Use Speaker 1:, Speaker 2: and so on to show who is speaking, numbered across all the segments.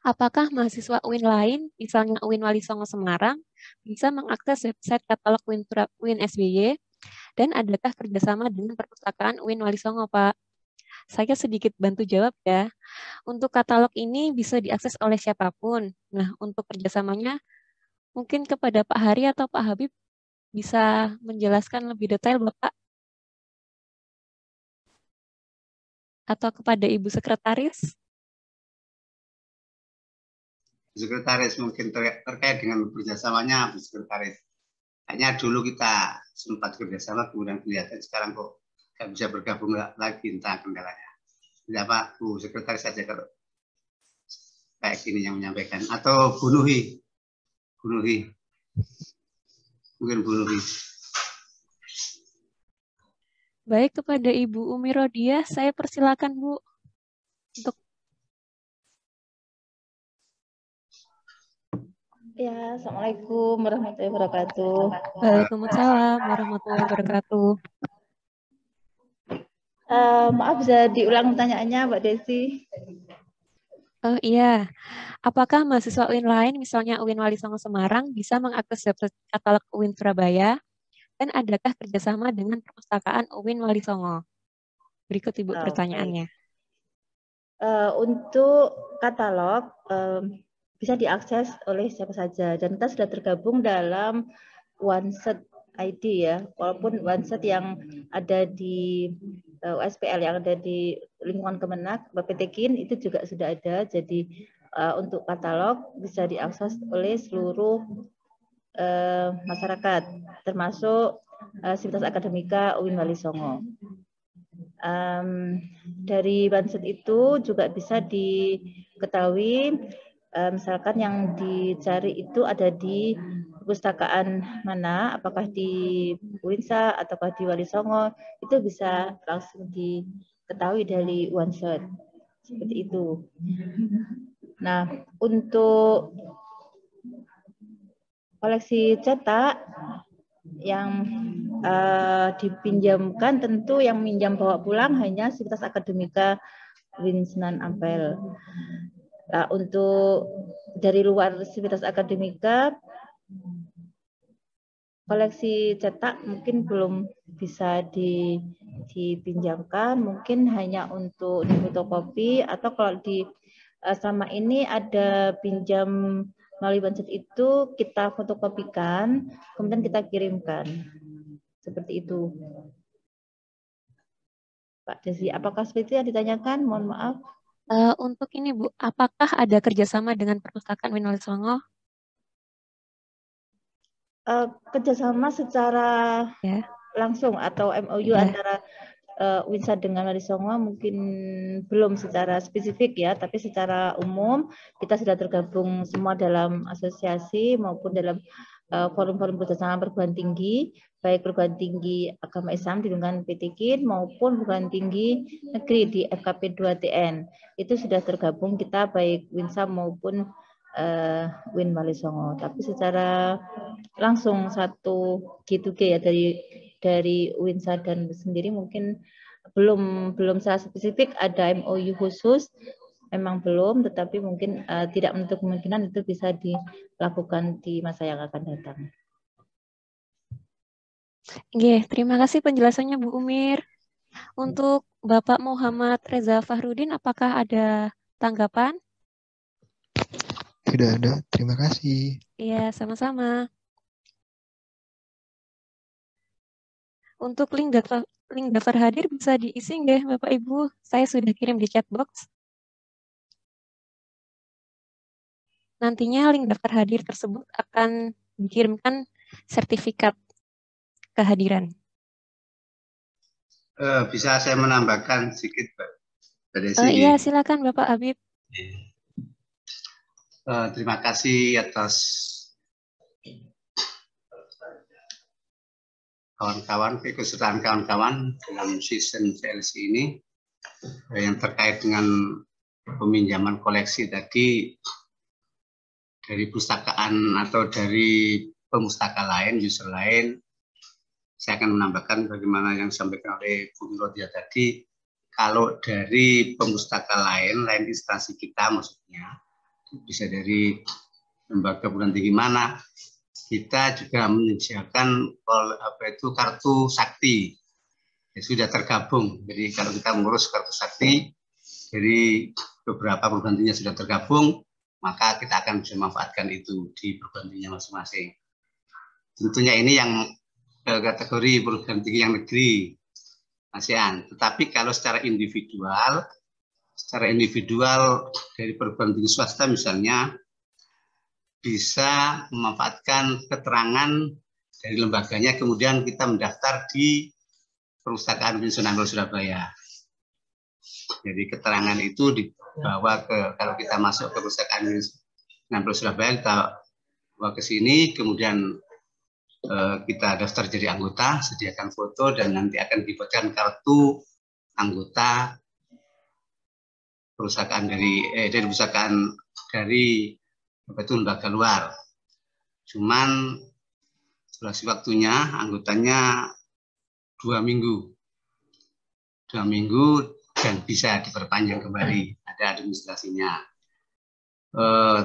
Speaker 1: Apakah mahasiswa UIN lain, misalnya UIN Wali Songo Semarang, bisa mengakses website katalog UIN SBY? Dan adakah kerjasama dengan perpustakaan UIN Wali Songo, Pak? Saya sedikit bantu jawab ya. Untuk katalog ini bisa diakses oleh siapapun. Nah, untuk kerjasamanya mungkin kepada Pak Hari atau Pak Habib bisa menjelaskan lebih detail, Bapak? Atau kepada Ibu Sekretaris?
Speaker 2: Sekretaris mungkin terkait dengan kerjasamanya, Bu Sekretaris. Hanya dulu kita sempat kerjasama, kemudian kelihatan sekarang kok nggak bisa bergabung lagi, entah kendalanya. Tidak Pak, Bu Sekretaris saja kalau kayak gini yang menyampaikan. Atau Bu Nuhi. Mungkin Bu Nuhi.
Speaker 1: Baik, kepada Ibu Umi Rodiah, saya persilakan Bu untuk.
Speaker 3: Ya, Assalamualaikum warahmatullahi wabarakatuh.
Speaker 1: Waalaikumsalam warahmatullahi wabarakatuh.
Speaker 3: Maaf, bisa diulang pertanyaannya, Mbak Desi?
Speaker 1: Oh iya, apakah mahasiswa UIN lain, misalnya UIN Wali Songo Semarang, bisa mengakses website katalog UIN Surabaya? Dan adakah kerjasama dengan perpustakaan UIN Wali Songo? Berikut Ibu pertanyaannya.
Speaker 3: Untuk katalog bisa diakses oleh siapa saja, dan kita sudah tergabung dalam OneSet ID ya, walaupun OneSet yang ada di USPL yang ada di lingkungan Kemenak, Bappetekin itu juga sudah ada. Jadi untuk katalog bisa diakses oleh seluruh masyarakat, termasuk Sivitas Akademika UIN Wali Songo. Dari OneSet itu juga bisa diketahui misalkan yang dicari itu ada di perpustakaan mana, apakah di UINSA ataukah di Wali Songo, itu bisa langsung diketahui dari OneSet. Seperti itu. Nah, untuk koleksi cetak yang dipinjamkan, tentu yang minjam bawa pulang hanya Sivitas Akademika UIN Sunan Ampel. Nah, untuk dari luar Sivitas Akademika, koleksi cetak mungkin belum bisa dipinjamkan, mungkin hanya untuk fotokopi, atau kalau di selama ini ada pinjam melalui OneSet itu kita fotokopikan, kemudian kita kirimkan. Seperti itu. Pak Desi, apakah seperti itu yang ditanyakan? Mohon maaf.
Speaker 1: Untuk ini Bu, apakah ada kerjasama dengan perpustakaan UIN Wali Songo?
Speaker 3: Kerjasama secara langsung atau MOU antara UINSA dengan Wali Songo mungkin belum secara spesifik ya, tapi secara umum kita sudah tergabung semua dalam asosiasi maupun dalam forum-forum kerjasama perguruan tinggi, baik perguruan tinggi agama Islam di lingkungan PTKIN maupun perguruan tinggi negeri di FKP 2TN. Itu sudah tergabung kita baik UINSA maupun UIN Wali Songo. Tapi secara langsung satu G2G ya dari UINSA dan sendiri mungkin belum secara spesifik ada MOU khusus, memang belum, tetapi mungkin tidak menutup kemungkinan itu bisa dilakukan di masa yang akan datang.
Speaker 1: Oke, terima kasih penjelasannya Bu Umir. Untuk Bapak Muhammad Reza Fahrudin, apakah ada tanggapan?
Speaker 4: Tidak ada, terima kasih.
Speaker 1: Iya, sama-sama. Untuk link daftar hadir bisa diisi nggak Bapak Ibu? Saya sudah kirim di chat box. Nantinya link daftar hadir tersebut akan dikirimkan sertifikat kehadiran.
Speaker 2: Bisa saya menambahkan sedikit, Mbak Desi?
Speaker 1: Iya, silakan Bapak Habib.
Speaker 2: Terima kasih atas kawan-kawan, keikutsertaan kawan-kawan dalam season CLC ini yang terkait dengan peminjaman koleksi tadi dari pustakaan atau dari pemustaka lain, user lain. Saya akan menambahkan bagaimana yang disampaikan oleh Bung Rodia tadi. Kalau dari pemustaka lain instansi kita maksudnya, bisa dari lembaga perguruan tinggi mana. Kita juga menyediakan kartu sakti. Ya, sudah tergabung. Jadi kalau kita mengurus kartu sakti dari beberapa perguruan tinggi sudah tergabung, maka kita akan bisa memanfaatkan itu di perguruan tinggi masing-masing. Tentunya ini yang kategori perguruan tinggi yang negeri ASEAN. Tetapi kalau secara individual dari perguruan tinggi swasta misalnya bisa memanfaatkan keterangan dari lembaganya, kemudian kita mendaftar di Perpustakaan UIN Sunan Ampel Surabaya. Jadi keterangan itu dibawa kalau kita masuk ke Perpustakaan UIN Sunan Ampel Surabaya, kita bawa ke sini, kemudian kita daftar jadi anggota, sediakan foto, dan nanti akan dibuatkan kartu anggota perpustakaan dari lembaga luar. Cuman durasi waktunya anggotanya 2 minggu dan bisa diperpanjang kembali, ada administrasinya.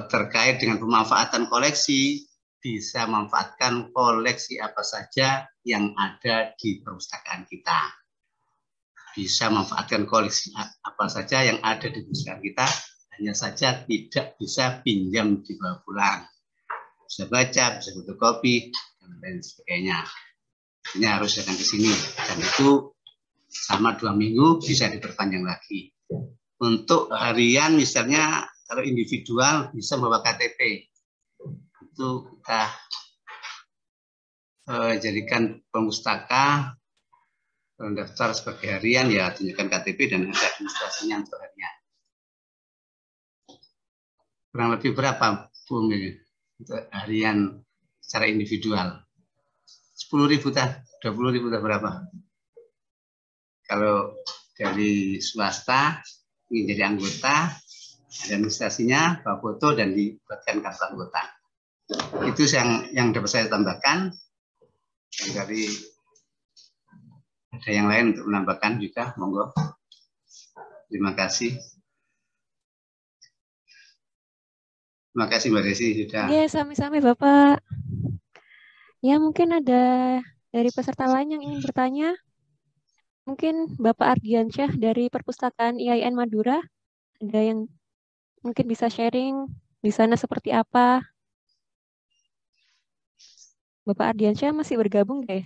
Speaker 2: Terkait dengan pemanfaatan koleksi, bisa memanfaatkan koleksi apa saja yang ada di perpustakaan kita. Bisa memanfaatkan koleksi apa saja yang ada di perpustakaan kita, hanya saja tidak bisa pinjam dibawa pulang. Bisa baca, bisa fotokopi, dan lain sebagainya. Ini harus datang ke sini, dan itu sama 2 minggu bisa diperpanjang lagi. Untuk harian misalnya kalau individual bisa bawa KTP, itu kita jadikan pemustaka mendaftar sebagai harian, ya tunjukkan KTP dan ada administrasinya untuk harian. Kurang lebih berapa Bu untuk harian secara individual? 10.000 tah, 20.000 tah berapa? Kalau dari swasta ingin jadi anggota, ada administrasinya, bawa foto dan dibuatkan kartu anggota. Itu yang dapat saya tambahkan. Dari ada yang lain untuk menambahkan juga, monggo. Terima kasih. Terima kasih Mbak Desi sudah.
Speaker 1: Iya, sami-sami Bapak. Ya, mungkin ada dari peserta lain yang ingin bertanya. Mungkin Bapak Ardiansyah dari Perpustakaan IAIN Madura, ada yang mungkin bisa sharing di sana seperti apa? Bapak Ardiansyah masih bergabung nggak ya?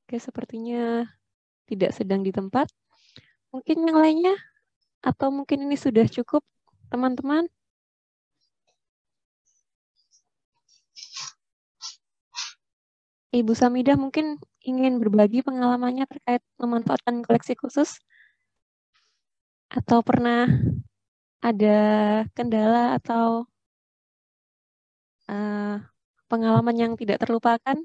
Speaker 1: Oke, sepertinya tidak sedang di tempat. Mungkin yang lainnya? Atau mungkin ini sudah cukup, teman-teman? Ibu Samidah mungkin ingin berbagi pengalamannya terkait memanfaatkan koleksi khusus? Atau pernah ada kendala atau pengalaman yang tidak terlupakan?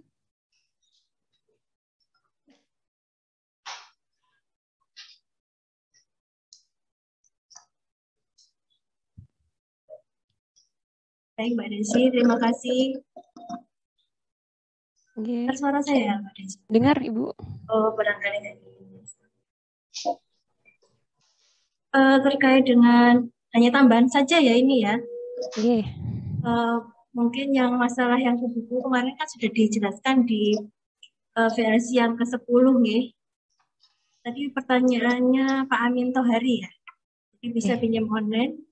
Speaker 4: Baik, Mbak Desi, terima kasih.
Speaker 1: Okay.
Speaker 4: Suara saya, Mbak Desi?
Speaker 1: Dengar, Ibu.
Speaker 4: Oh, barangkali tadi. Terkait dengan, hanya tambahan saja ya ini ya.
Speaker 1: Yeah.
Speaker 4: Mungkin yang masalah yang buku kemarin kan sudah dijelaskan di versi yang ke-10 nih. Tadi pertanyaannya Pak Amin Tohari ya. Jadi bisa pinjam online.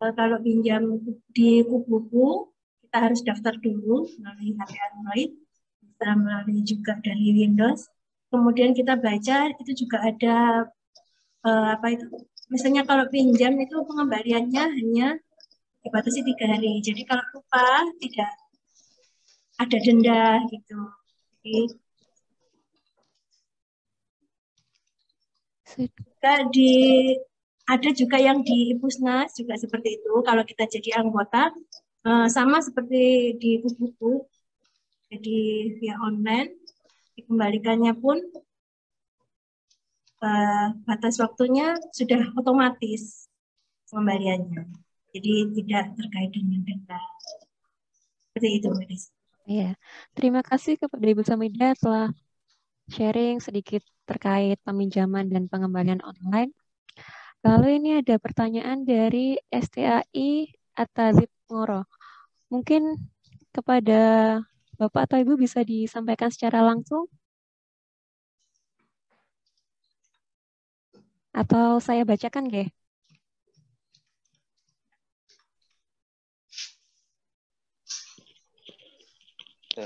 Speaker 4: Kalau pinjam di buku, kita harus daftar dulu melalui HP Android, bisa melalui juga dari Windows. Kemudian kita baca, itu juga ada misalnya kalau pinjam itu pengembaliannya hanya dibatasi 3 hari. Jadi kalau lupa tidak ada denda gitu. Jadi ada juga yang di Ipusnas juga seperti itu. Kalau kita jadi anggota, sama seperti di buku, jadi via online, dikembalikannya pun batas waktunya sudah otomatis pengembaliannya. Jadi tidak terkait dengan denda. Seperti itu, Mbak Desi.
Speaker 1: Iya, terima kasih kepada Ibu Samidah telah sharing sedikit terkait peminjaman dan pengembalian online. Lalu ini ada pertanyaan dari STAI Atazib Ngoro. Mungkin kepada Bapak atau Ibu bisa disampaikan secara langsung? Atau saya bacakan, Ge?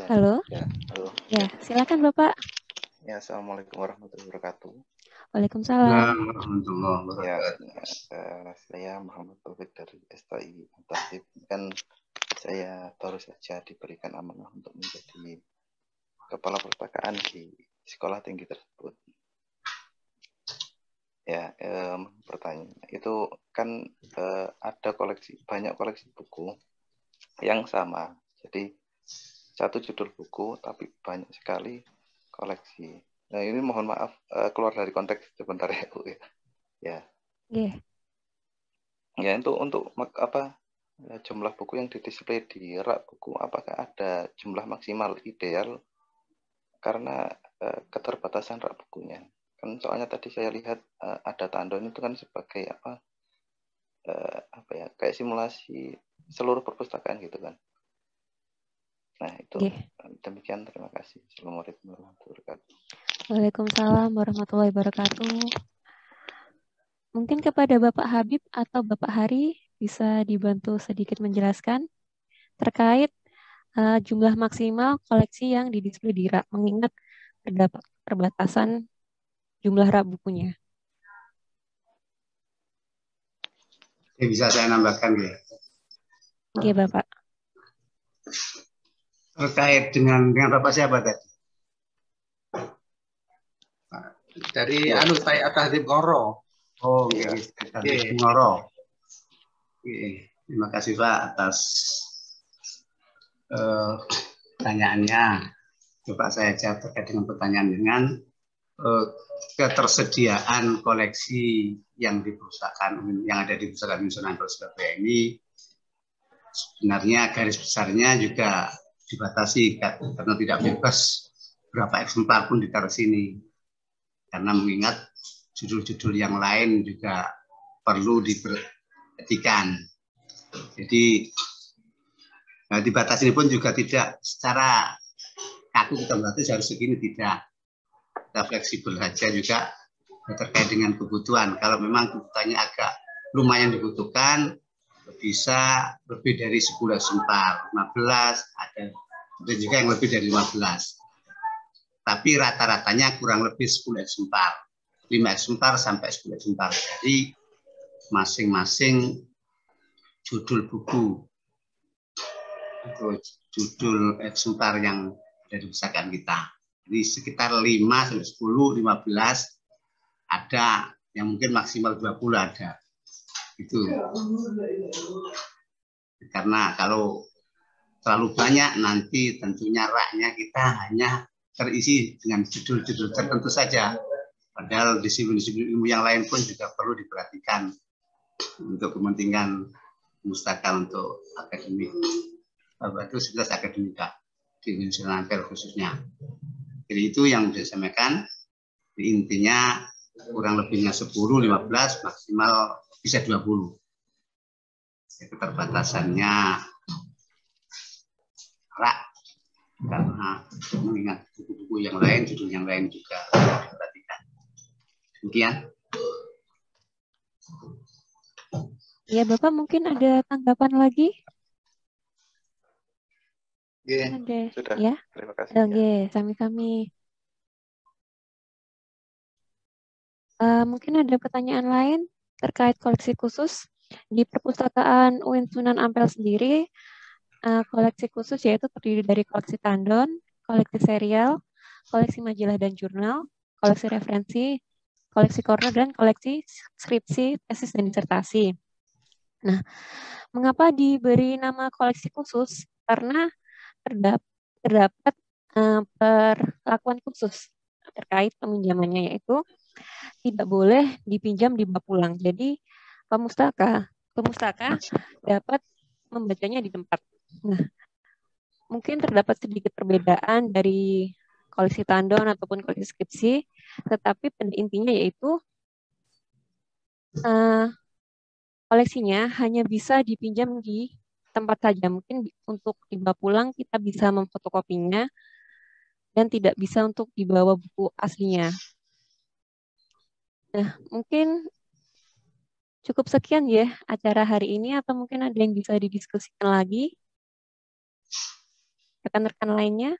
Speaker 1: Halo?
Speaker 5: Ya, halo.
Speaker 1: Ya, silakan Bapak.
Speaker 5: Ya, Assalamualaikum warahmatullahi wabarakatuh.
Speaker 1: Waalaikumsalam.
Speaker 5: Ya, saya Muhammad Taufik dari STI Atazib. Kan saya baru saja diberikan amanah untuk menjadi kepala perpustakaan di sekolah tinggi tersebut. Ya, pertanyaan itu kan ada banyak koleksi buku yang sama. Jadi satu judul buku tapi banyak sekali koleksi. Nah, ini mohon maaf keluar dari konteks sebentar ya, Bu. Ya.
Speaker 1: Yeah.
Speaker 5: Ya, untuk apa jumlah buku yang didisplay di rak buku, apakah ada jumlah maksimal ideal karena keterbatasan rak bukunya? Kan soalnya tadi saya lihat ada tandon itu kan sebagai apa ya, kayak simulasi seluruh perpustakaan gitu kan. Nah, itu demikian, terima kasih. Assalamualaikum warahmatullahi wabarakatuh.
Speaker 1: Waalaikumsalam warahmatullahi wabarakatuh. Mungkin kepada Bapak Habib atau Bapak Hari bisa dibantu sedikit menjelaskan terkait jumlah maksimal koleksi yang didisplay di rak, mengingat terdapat perbatasan jumlah rak bukunya.
Speaker 2: Bisa saya nambahkan ya?
Speaker 1: Oke, Bapak.
Speaker 2: Terkait dengan Bapak siapa tadi? Dari saya Atazib Ngoro. Oh, iya. Atazib Ngoro. Terima kasih Pak atas pertanyaannya. Coba saya jawab terkait dengan pertanyaan dengan ketersediaan koleksi yang di perpustakaan yang ada di Perpustakaan Nasional Surabaya ini sebenarnya garis besarnya juga dibatasi karena tidak bebas berapa eksemplar pun ditaruh sini, karena mengingat judul-judul yang lain juga perlu diperhatikan. Jadi dibatasi ini pun juga tidak secara kaku kita berarti harus segini, tidak. Kita fleksibel saja juga terkait dengan kebutuhan. Kalau memang kebutuhannya agak lumayan dibutuhkan, bisa lebih dari 10 eksemplar, 15, ada juga yang lebih dari 15. Tapi rata-ratanya kurang lebih 10 eksemplar, 5 eksemplar sampai 10 eksemplar. Jadi masing-masing judul buku atau judul eksemplar yang ada di perpustakaan kita. Jadi sekitar 5 sampai 10, 15 ada, yang mungkin maksimal 20 ada. Itu. Karena kalau terlalu banyak nanti tentunya raknya kita hanya terisi dengan judul-judul tertentu saja. Padahal disiplin-disiplin ilmu yang lain pun juga perlu diperhatikan untuk kepentingan perpustakaan untuk akademik. Itu 11 akademika di Indonesia Ampel khususnya. Jadi itu yang saya sampaikan. Intinya kurang lebihnya 10, 15, maksimal bisa 20. Keterbatasannya rak, karena mengingat buku-buku yang lain, judul yang lain juga diperhatikan. Demikian.
Speaker 1: Ya, Bapak mungkin ada tanggapan lagi?
Speaker 5: Ada. Sudah.
Speaker 1: Ya.
Speaker 5: Terima kasih.
Speaker 1: Oke, sami-sami. Mungkin ada pertanyaan lain terkait koleksi khusus di perpustakaan UIN Sunan Ampel sendiri. Koleksi khusus yaitu terdiri dari koleksi tandon, koleksi serial, koleksi majalah dan jurnal, koleksi referensi, koleksi corner, dan koleksi skripsi, tesis, dan disertasi. Nah, mengapa diberi nama koleksi khusus? Karena terdapat perlakuan khusus terkait peminjamannya, yaitu tidak boleh dipinjam dibawa pulang. Jadi pemustaka dapat membacanya di tempat. Nah, mungkin terdapat sedikit perbedaan dari koleksi tandon ataupun koleksi skripsi, tetapi pada intinya yaitu koleksinya hanya bisa dipinjam di tempat saja. Mungkin untuk dibawa pulang kita bisa memfotokopinya dan tidak bisa untuk dibawa buku aslinya. Nah, mungkin cukup sekian ya acara hari ini, atau mungkin ada yang bisa didiskusikan lagi rekan-rekan lainnya.